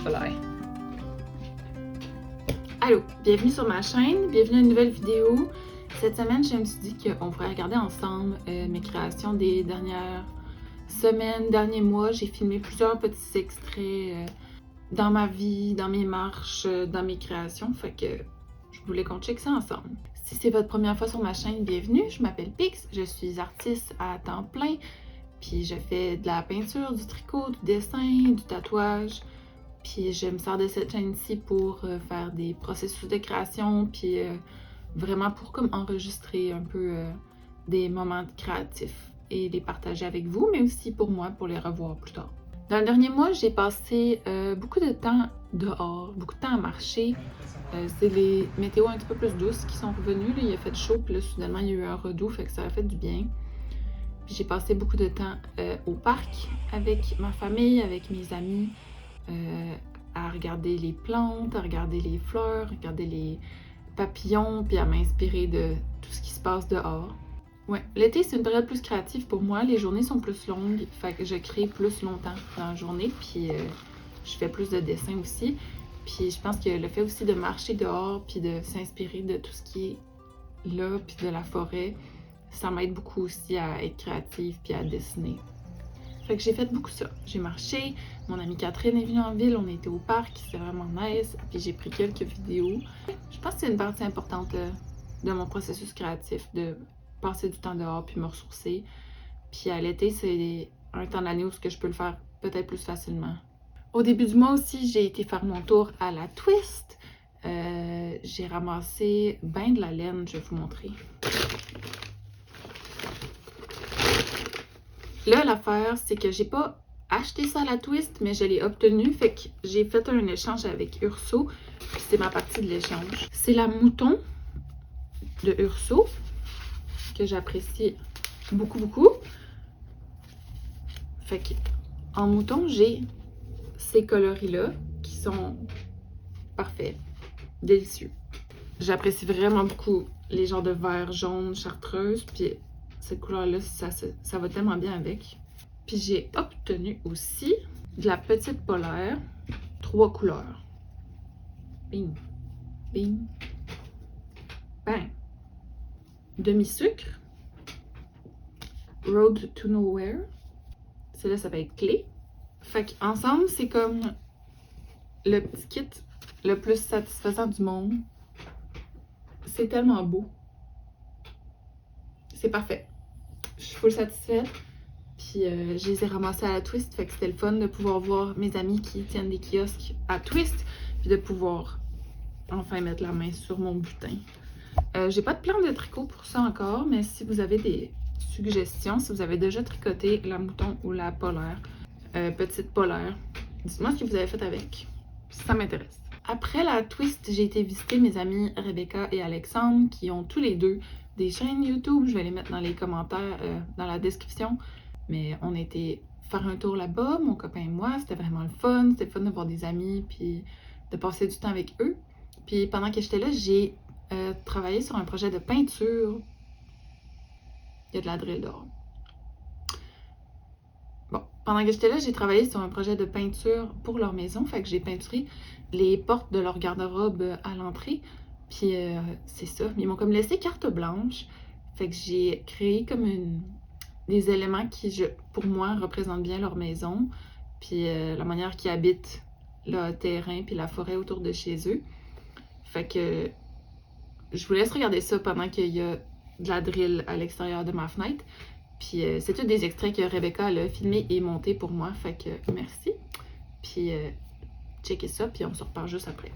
Voilà. Allô, bienvenue sur ma chaîne, bienvenue à une nouvelle vidéo. Cette semaine, je me suis dit qu'on pourrait regarder ensemble mes créations des dernières semaines, derniers mois. J'ai filmé plusieurs petits extraits dans ma vie, dans mes marches, dans mes créations. Fait que je voulais qu'on check ça ensemble. Si c'est votre première fois sur ma chaîne, bienvenue. Je m'appelle Pix, je suis artiste à temps plein. Puis je fais de la peinture, du tricot, du dessin, du tatouage. Puis je me sers de cette chaîne-ci pour faire des processus de création, puis vraiment pour comme enregistrer un peu des moments créatifs et les partager avec vous, mais aussi pour moi, pour les revoir plus tard. Dans le dernier mois, j'ai passé beaucoup de temps dehors, beaucoup de temps à marcher. C'est les météos un petit peu plus douces qui sont revenues. Là. Il a fait chaud, puis là, soudainement, il y a eu un redoux, fait que ça a fait du bien. Puis j'ai passé beaucoup de temps au parc avec ma famille, avec mes amis. À regarder les plantes, à regarder les fleurs, à regarder les papillons, puis à m'inspirer de tout ce qui se passe dehors. Ouais, l'été, c'est une période plus créative pour moi. Les journées sont plus longues, fait que je crée plus longtemps dans la journée, puis je fais plus de dessins aussi. Puis je pense que le fait aussi de marcher dehors, puis de s'inspirer de tout ce qui est là, puis de la forêt, ça m'aide beaucoup aussi à être créative, puis à dessiner. Fait que j'ai fait beaucoup ça. J'ai marché, mon amie Catherine est venue en ville, on était au parc, c'était vraiment nice, puis j'ai pris quelques vidéos. Je pense que c'est une partie importante de mon processus créatif, de passer du temps dehors puis me ressourcer. Puis à l'été, c'est un temps d'année où je peux le faire peut-être plus facilement. Au début du mois aussi, j'ai été faire mon tour à la Twist. J'ai ramassé ben de la laine, je vais vous montrer. Là, l'affaire, c'est que j'ai pas acheté ça à la Twist, mais je l'ai obtenu. Fait que j'ai fait un échange avec Urso. C'est ma partie de l'échange. C'est la mouton de Urso que j'apprécie beaucoup, beaucoup. Fait que en mouton, j'ai ces coloris-là qui sont parfaits, délicieux. J'apprécie vraiment beaucoup les genres de vert, jaune, chartreuse. Puis cette couleur-là, ça va tellement bien avec. Puis j'ai obtenu aussi de la petite polaire, 3 couleurs. Bing, bing, bang. Demi-sucre, Road to Nowhere. Celle-là, ça va être clé. Fait qu'ensemble, c'est comme le petit kit le plus satisfaisant du monde. C'est tellement beau. C'est parfait. Je suis full satisfaite. Puis je les ai ramassés à la Twist. Fait que c'était le fun de pouvoir voir mes amis qui tiennent des kiosques à Twist. Puis de pouvoir enfin mettre la main sur mon butin. J'ai pas de plan de tricot pour ça encore. Mais si vous avez des suggestions, si vous avez déjà tricoté la mouton ou la polaire, petite polaire, dites-moi ce que vous avez fait avec. Ça m'intéresse. Après la Twist, j'ai été visiter mes amis Rebecca et Alexandre qui ont tous les deux des chaînes YouTube. Je vais les mettre dans les commentaires, dans la description. Mais on a été faire un tour là-bas, mon copain et moi. C'était vraiment le fun. C'était le fun de voir des amis puis de passer du temps avec eux. Puis pendant que j'étais là, j'ai travaillé sur un projet de peinture. Il y a de la drill dehors. Bon, pendant que j'étais là, j'ai travaillé sur un projet de peinture pour leur maison. Fait que j'ai peinturé les portes de leur garde-robe à l'entrée. Puis c'est ça. Ils m'ont comme laissé carte blanche. Fait que j'ai créé comme des éléments qui, pour moi, représentent bien leur maison. Puis la manière qu'ils habitent le terrain puis la forêt autour de chez eux. Fait que je vous laisse regarder ça pendant qu'il y a de la drill à l'extérieur de ma fenêtre. Puis c'est tous des extraits que Rebecca a filmé et monté pour moi. Fait que merci. Puis checkez ça, puis on se reparle juste après.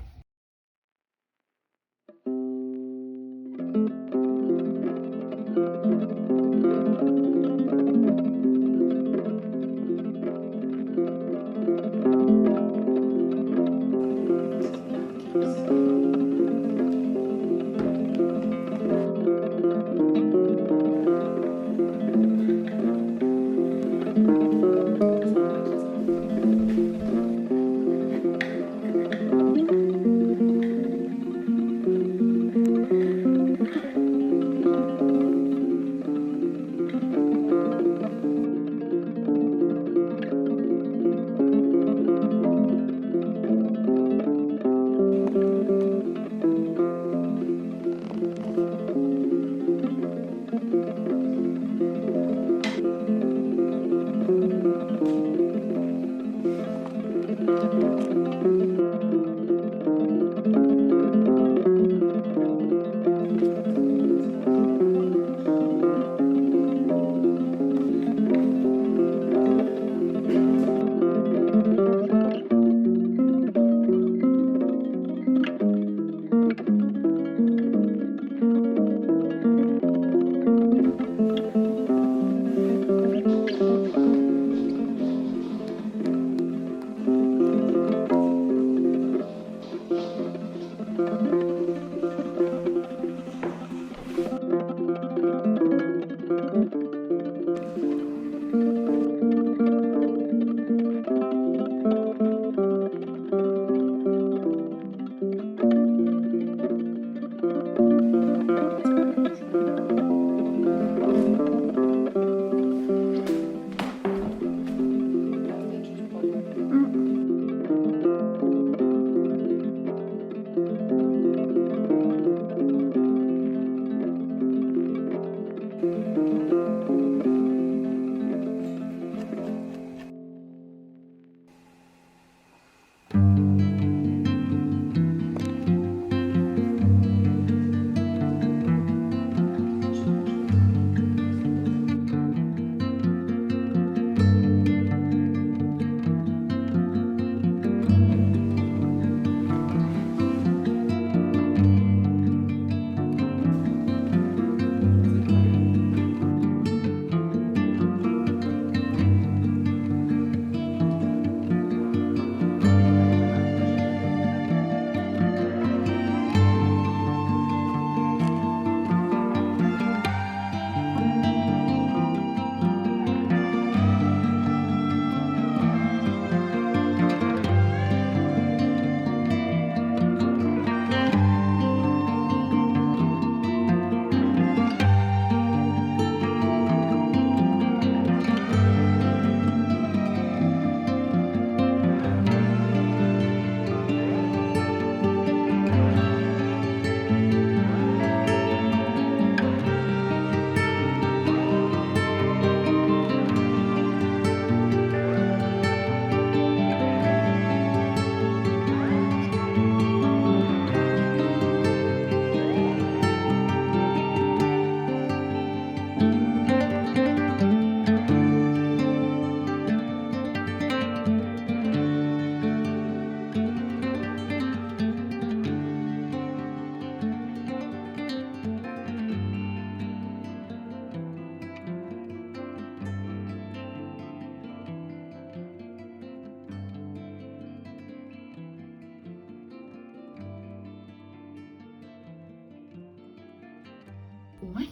Ouais,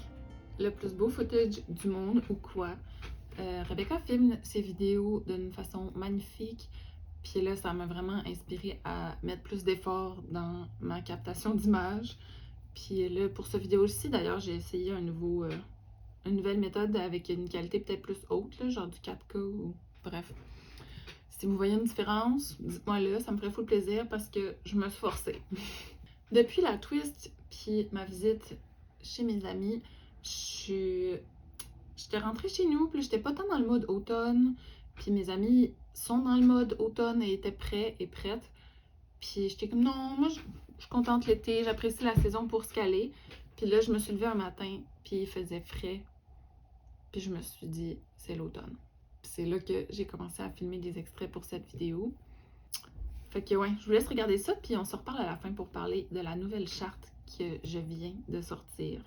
le plus beau footage du monde ou quoi. Rebecca filme ses vidéos d'une façon magnifique. Puis là, ça m'a vraiment inspiré à mettre plus d'efforts dans ma captation d'images. Puis là, pour cette vidéo-ci, d'ailleurs, j'ai essayé une nouvelle méthode avec une qualité peut-être plus haute, là, genre du 4K ou bref. Si vous voyez une différence, dites-moi là, ça me ferait full plaisir parce que je me suis forcée. Depuis la twist, puis ma visite chez mes amis, j'étais rentrée chez nous, puis j'étais pas tant dans le mode automne, puis mes amis sont dans le mode automne et étaient prêts et prêtes. Puis j'étais comme non, moi je suis contente l'été, j'apprécie la saison pour ce qu'elle est. Puis là, je me suis levée un matin, puis il faisait frais. Puis je me suis dit, c'est l'automne. Puis c'est là que j'ai commencé à filmer des extraits pour cette vidéo. Fait que ouais, je vous laisse regarder ça, puis on se reparle à la fin pour parler de la nouvelle charte que je viens de sortir.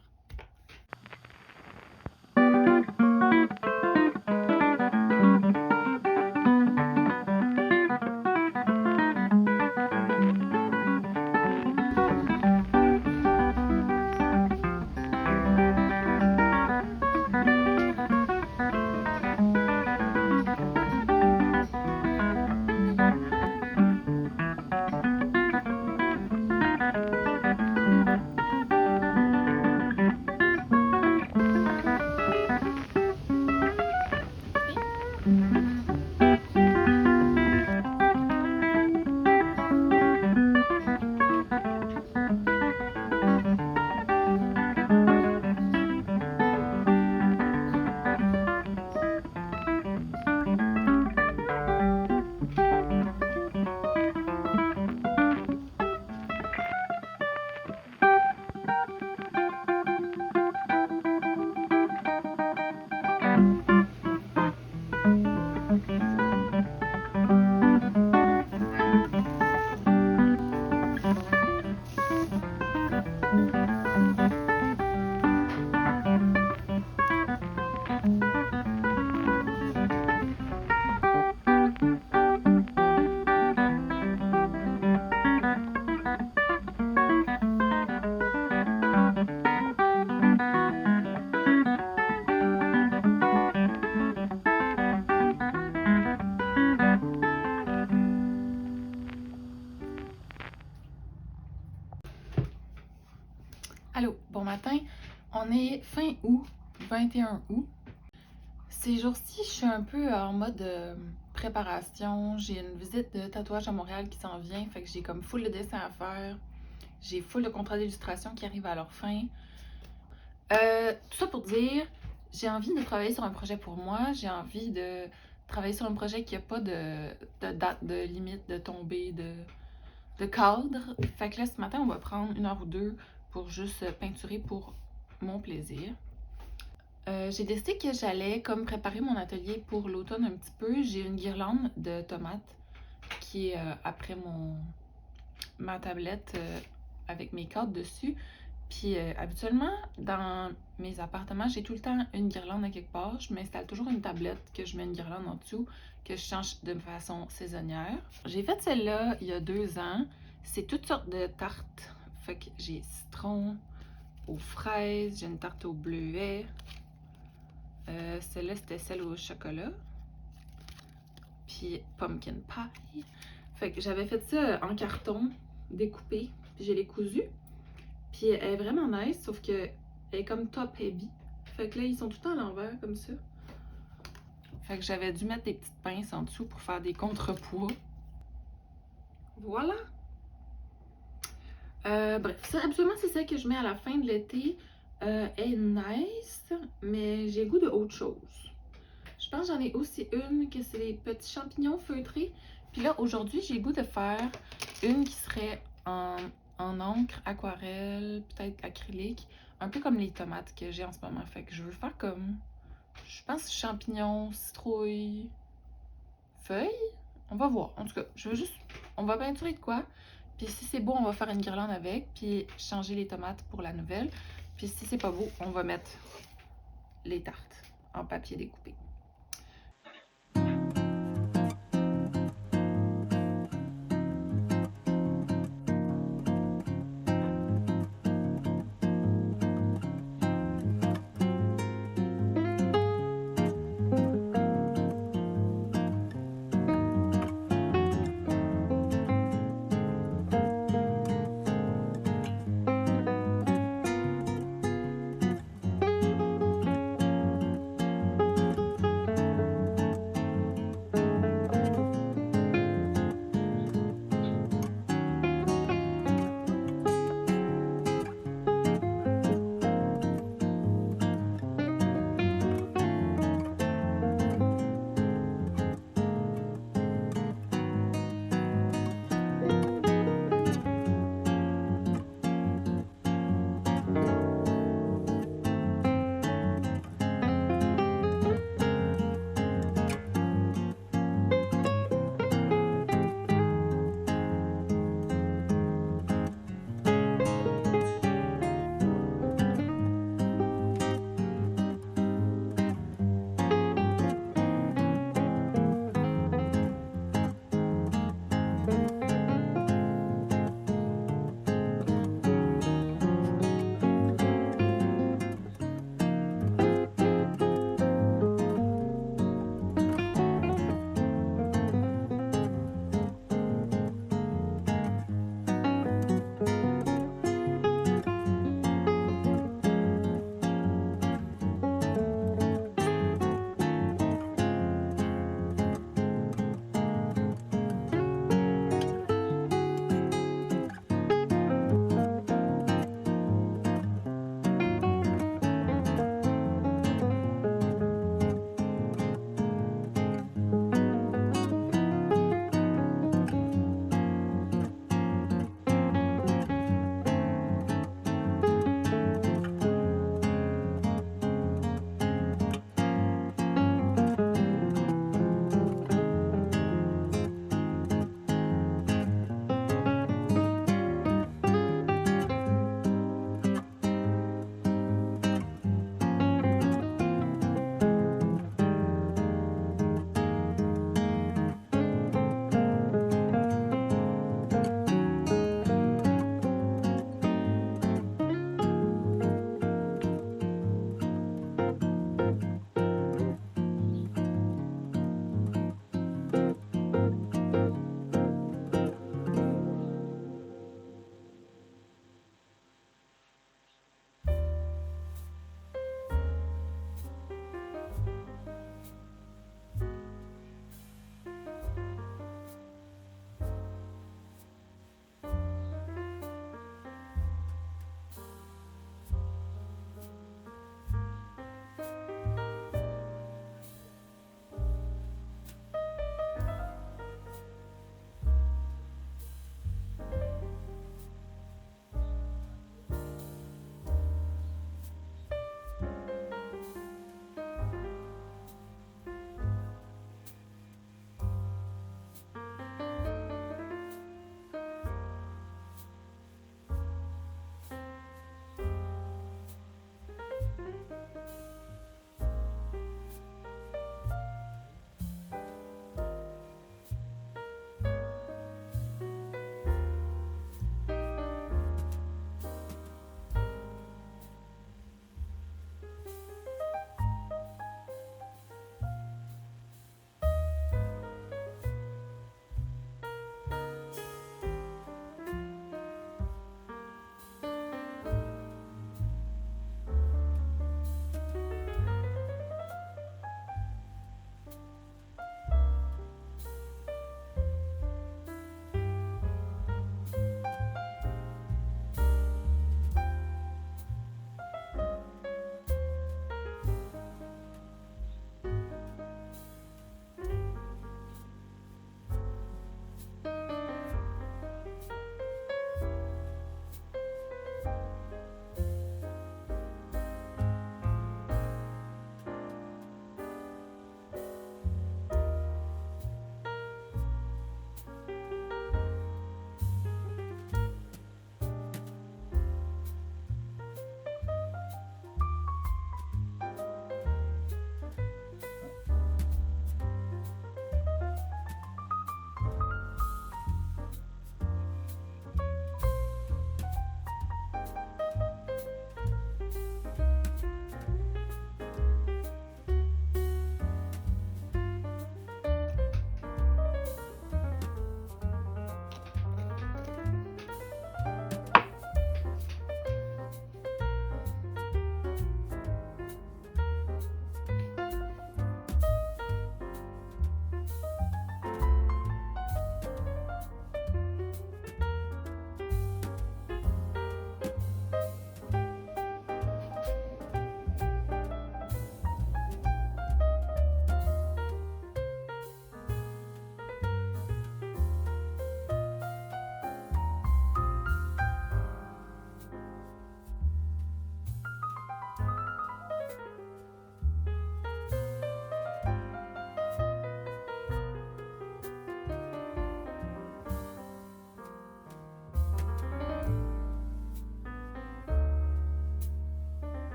matin. On est fin août, 21 août. Ces jours-ci, je suis un peu en mode préparation. J'ai une visite de tatouage à Montréal qui s'en vient, fait que j'ai comme full de dessins à faire. J'ai full de contrats d'illustration qui arrivent à leur fin. Tout ça pour dire, j'ai envie de travailler sur un projet pour moi. J'ai envie de travailler sur un projet qui n'a pas de date, de limite, de tombée, de cadre. Fait que là, ce matin, on va prendre 1 heure ou 2 pour juste peinturer pour mon plaisir. J'ai décidé que j'allais comme préparer mon atelier pour l'automne un petit peu. J'ai une guirlande de tomates qui est après ma tablette avec mes cartes dessus. Puis habituellement, dans mes appartements, j'ai tout le temps une guirlande à quelque part. Je m'installe toujours une tablette que je mets une guirlande en dessous, que je change de façon saisonnière. J'ai fait celle-là il y a 2 ans. C'est toutes sortes de tartes. Fait que j'ai citron aux fraises, j'ai une tarte au bleuet. Celle-là, c'était celle au chocolat. Puis pumpkin pie. Fait que j'avais fait ça en carton, découpé. Puis je l'ai cousu. Puis elle est vraiment nice, sauf que elle est comme top heavy. Fait que là, ils sont tout le temps à l'envers, comme ça. Fait que j'avais dû mettre des petites pinces en dessous pour faire des contrepoids. Voilà! Bref, ça, absolument, c'est celle que je mets à la fin de l'été. Elle est nice, mais j'ai le goût de autre chose. Je pense que j'en ai aussi une que c'est les petits champignons feutrés. Puis là, aujourd'hui, j'ai le goût de faire une qui serait en encre, aquarelle, peut-être acrylique. Un peu comme les tomates que j'ai en ce moment. Fait que je veux faire comme, je pense, champignons, citrouille, feuilles. On va voir. En tout cas, je veux juste, on va peinturer de quoi. Puis si c'est beau, on va faire une guirlande avec. Puis changer les tomates pour la nouvelle. Puis si c'est pas beau, on va mettre les tartes en papier découpé.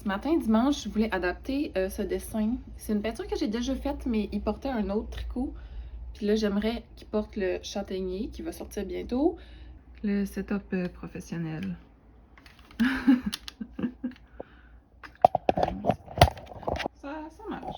Ce matin, dimanche, je voulais adapter ce dessin. C'est une peinture que j'ai déjà faite, mais il portait un autre tricot. Puis là, j'aimerais qu'il porte le châtaignier qui va sortir bientôt. Le setup professionnel. Ça marche.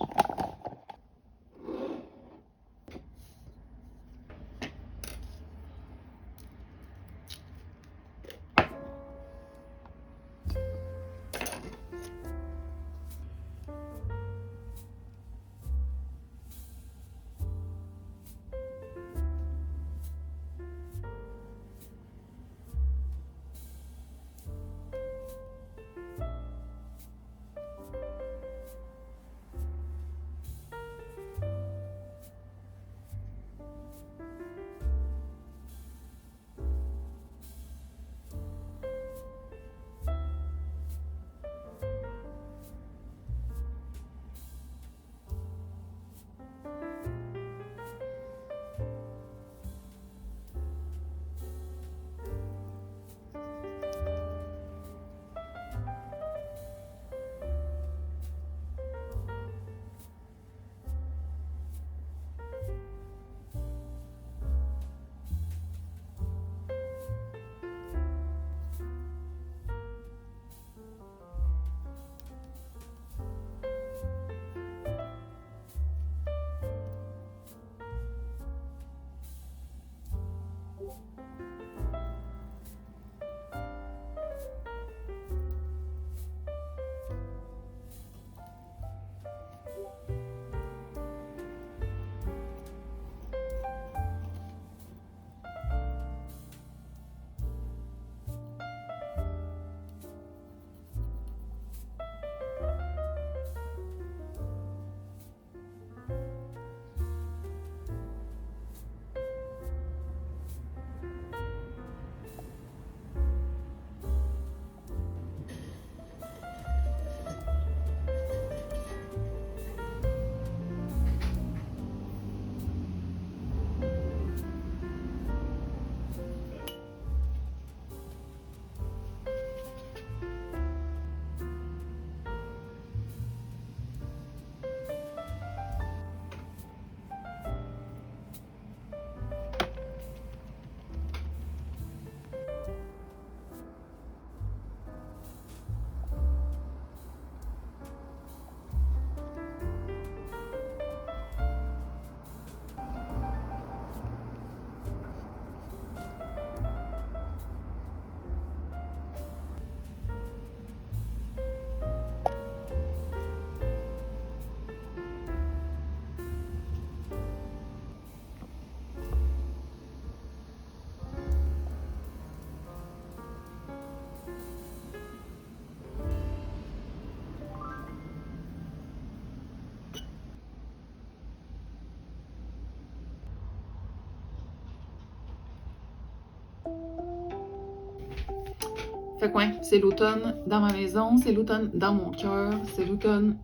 Fait que ouais, c'est l'automne dans ma maison, c'est l'automne dans mon cœur, c'est l'automne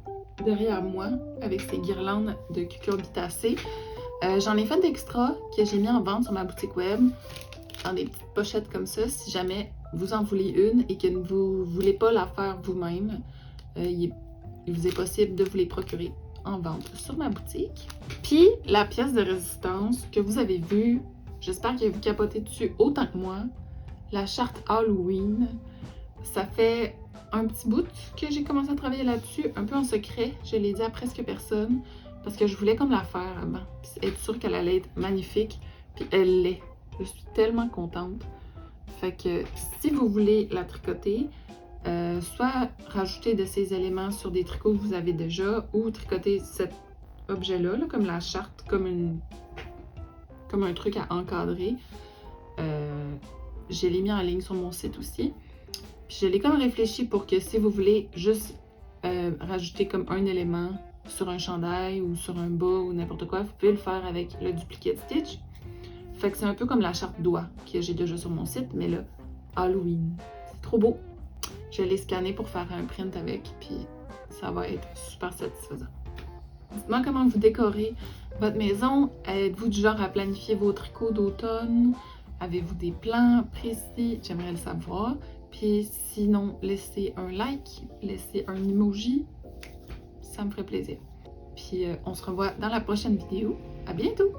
derrière moi avec ces guirlandes de cucurbitacées. J'en ai fait d'extra que j'ai mis en vente sur ma boutique web dans des petites pochettes comme ça. Si jamais vous en voulez une et que vous ne voulez pas la faire vous-même, il vous est possible de vous les procurer en vente sur ma boutique. Puis la pièce de résistance que vous avez vue, j'espère que vous capotez dessus autant que moi. La charte Halloween, ça fait un petit bout que j'ai commencé à travailler là-dessus, un peu en secret. Je l'ai dit à presque personne parce que je voulais comme la faire avant, puis être sûre qu'elle allait être magnifique, puis elle l'est. Je suis tellement contente. Fait que si vous voulez la tricoter, soit rajouter de ces éléments sur des tricots que vous avez déjà, ou tricoter cet objet-là, là, comme la charte, comme un truc à encadrer. Je l'ai mis en ligne sur mon site aussi. Puis je l'ai comme réfléchi pour que si vous voulez juste rajouter comme un élément sur un chandail ou sur un bas ou n'importe quoi, vous pouvez le faire avec le duplicate stitch. Fait que c'est un peu comme la charte doigt que j'ai déjà sur mon site, mais là, Halloween. C'est trop beau. Je l'ai scanné pour faire un print avec, puis ça va être super satisfaisant. Dites-moi comment vous décorez votre maison. Êtes-vous du genre à planifier vos tricots d'automne? Avez-vous des plans précis? J'aimerais le savoir. Puis sinon, laissez un like, laissez un emoji, ça me ferait plaisir. Puis on se revoit dans la prochaine vidéo. À bientôt!